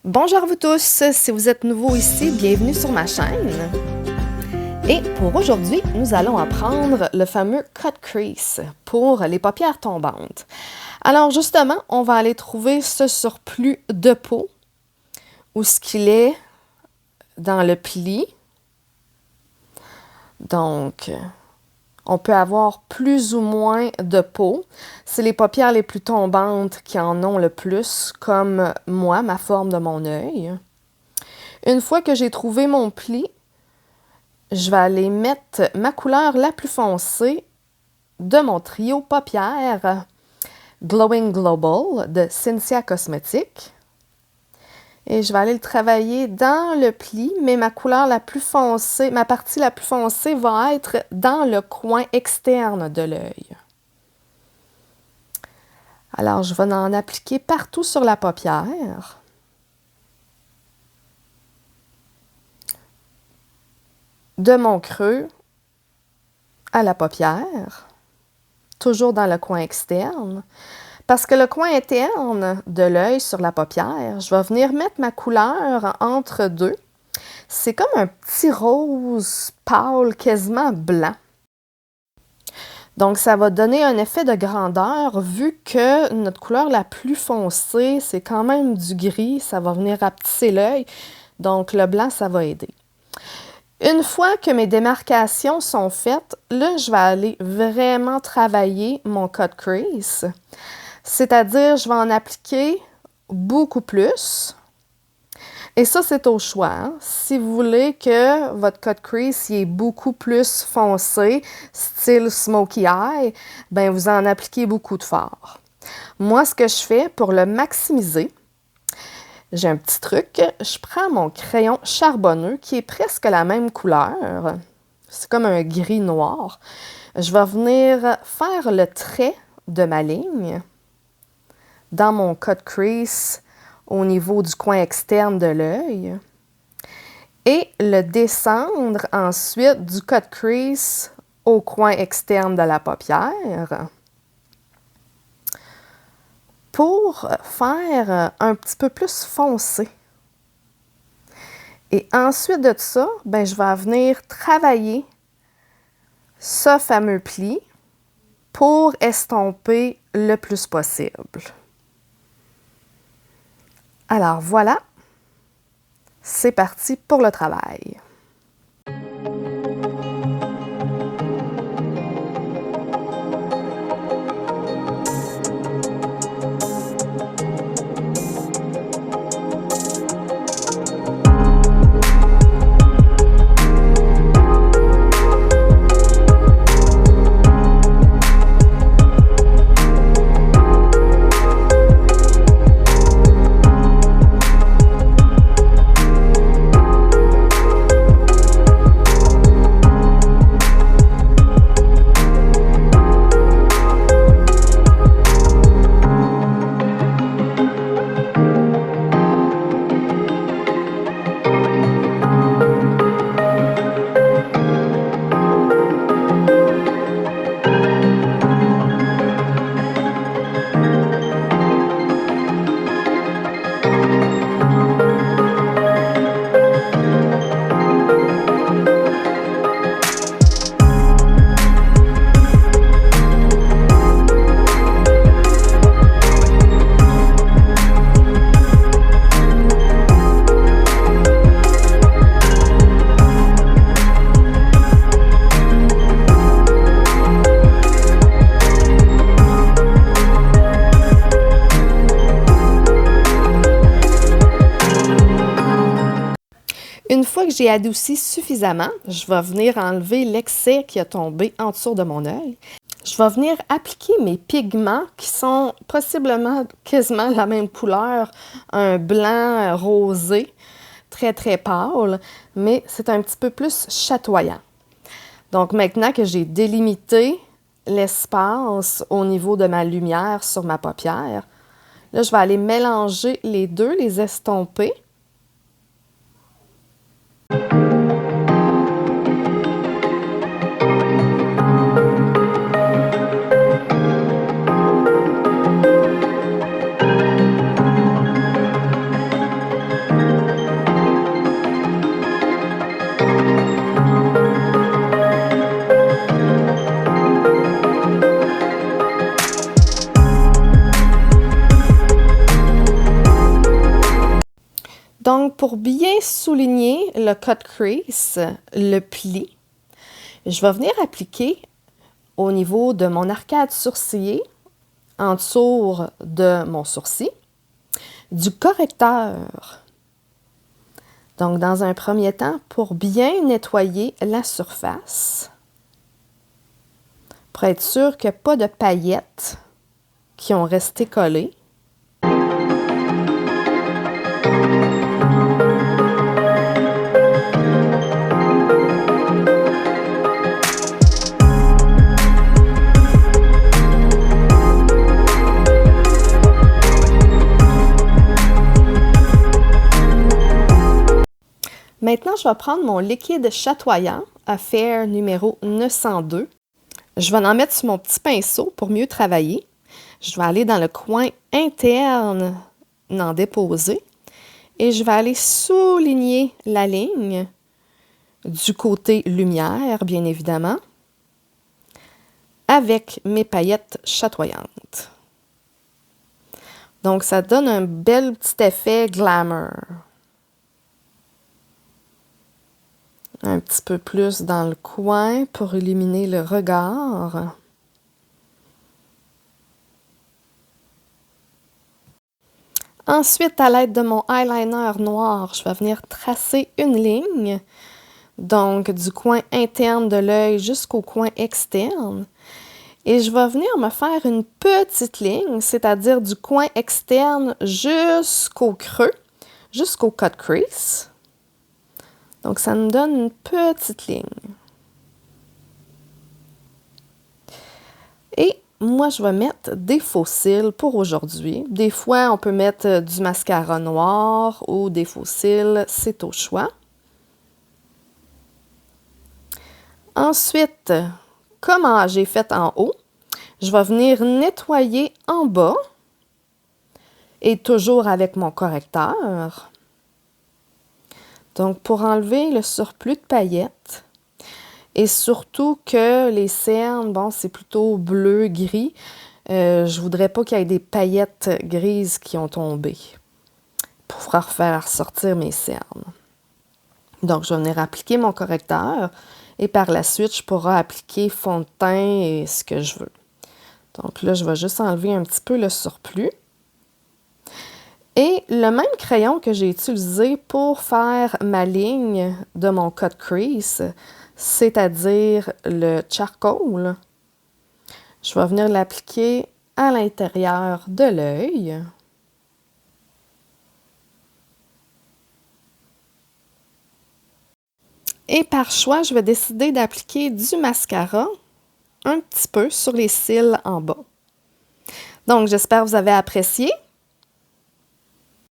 Bonjour à vous tous, si vous êtes nouveau ici, bienvenue sur ma chaîne. Et pour aujourd'hui, nous allons apprendre le fameux cut crease pour les paupières tombantes. Alors justement, on va aller trouver ce surplus de peau, où ce qu'il est dans le pli. Donc, on peut avoir plus ou moins de peau. C'est les paupières les plus tombantes qui en ont le plus, comme moi, ma forme de mon œil. Une fois que j'ai trouvé mon pli, je vais aller mettre ma couleur la plus foncée de mon trio paupières Glowing Global de Cynthia Cosmetics. Et je vais aller le travailler dans le pli, mais ma couleur la plus foncée, ma partie la plus foncée va être dans le coin externe de l'œil. Alors, je vais en appliquer partout sur la paupière. De mon creux à la paupière, toujours dans le coin externe. Parce que le coin interne de l'œil sur la paupière, je vais venir mettre ma couleur entre deux. C'est comme un petit rose pâle, quasiment blanc. Donc, ça va donner un effet de grandeur vu que notre couleur la plus foncée, c'est quand même du gris. Ça va venir rapetisser l'œil. Donc, le blanc, ça va aider. Une fois que mes démarcations sont faites, là, je vais aller vraiment travailler mon cut crease. C'est-à-dire, je vais en appliquer beaucoup plus. Et ça, c'est au choix. Hein? Si vous voulez que votre cut crease y ait beaucoup plus foncé, style smoky eye, ben vous en appliquez beaucoup de fort. Moi, ce que je fais pour le maximiser, j'ai un petit truc. Je prends mon crayon charbonneux qui est presque la même couleur. C'est comme un gris noir. Je vais venir faire le trait de ma ligne dans mon cut crease au niveau du coin externe de l'œil et le descendre ensuite du cut crease au coin externe de la paupière pour faire un petit peu plus foncé. Et ensuite de ça, ben, je vais venir travailler ce fameux pli pour estomper le plus possible. Alors voilà, c'est parti pour le travail. Une fois que j'ai adouci suffisamment, je vais venir enlever l'excès qui a tombé en dessous de mon œil. Je vais venir appliquer mes pigments qui sont possiblement quasiment la même couleur, un blanc rosé, très très pâle, mais c'est un petit peu plus chatoyant. Donc maintenant que j'ai délimité l'espace au niveau de ma lumière sur ma paupière, là je vais aller mélanger les deux, les estomper. Donc, pour bien souligner le cut crease, le pli, je vais venir appliquer au niveau de mon arcade sourcillée, en dessous de mon sourcil, du correcteur. Donc, dans un premier temps, pour bien nettoyer la surface, pour être sûr qu'il n'y a pas de paillettes qui ont resté collées. Maintenant, je vais prendre mon liquide chatoyant à Fair numéro 902. Je vais en mettre sur mon petit pinceau pour mieux travailler. Je vais aller dans le coin interne, en déposer. Et je vais aller souligner la ligne du côté lumière, bien évidemment, avec mes paillettes chatoyantes. Donc, ça donne un bel petit effet glamour. Un petit peu plus dans le coin pour illuminer le regard. Ensuite, à l'aide de mon eyeliner noir, je vais venir tracer une ligne, donc du coin interne de l'œil jusqu'au coin externe. Et je vais venir me faire une petite ligne, c'est-à-dire du coin externe jusqu'au creux, jusqu'au cut crease. Donc, ça me donne une petite ligne. Et moi, je vais mettre des faux cils pour aujourd'hui. Des fois, on peut mettre du mascara noir ou des faux cils, c'est au choix. Ensuite, comme j'ai fait en haut, je vais venir nettoyer en bas et toujours avec mon correcteur. Donc, pour enlever le surplus de paillettes, et surtout que les cernes, bon, c'est plutôt bleu-gris, je voudrais pas qu'il y ait des paillettes grises qui ont tombé pour faire ressortir mes cernes. Donc, je vais venir appliquer mon correcteur et par la suite, je pourrai appliquer fond de teint et ce que je veux. Donc là, je vais juste enlever un petit peu le surplus. Et le même crayon que j'ai utilisé pour faire ma ligne de mon cut crease, c'est-à-dire le charcoal, je vais venir l'appliquer à l'intérieur de l'œil. Et par choix, je vais décider d'appliquer du mascara un petit peu sur les cils en bas. Donc, j'espère que vous avez apprécié.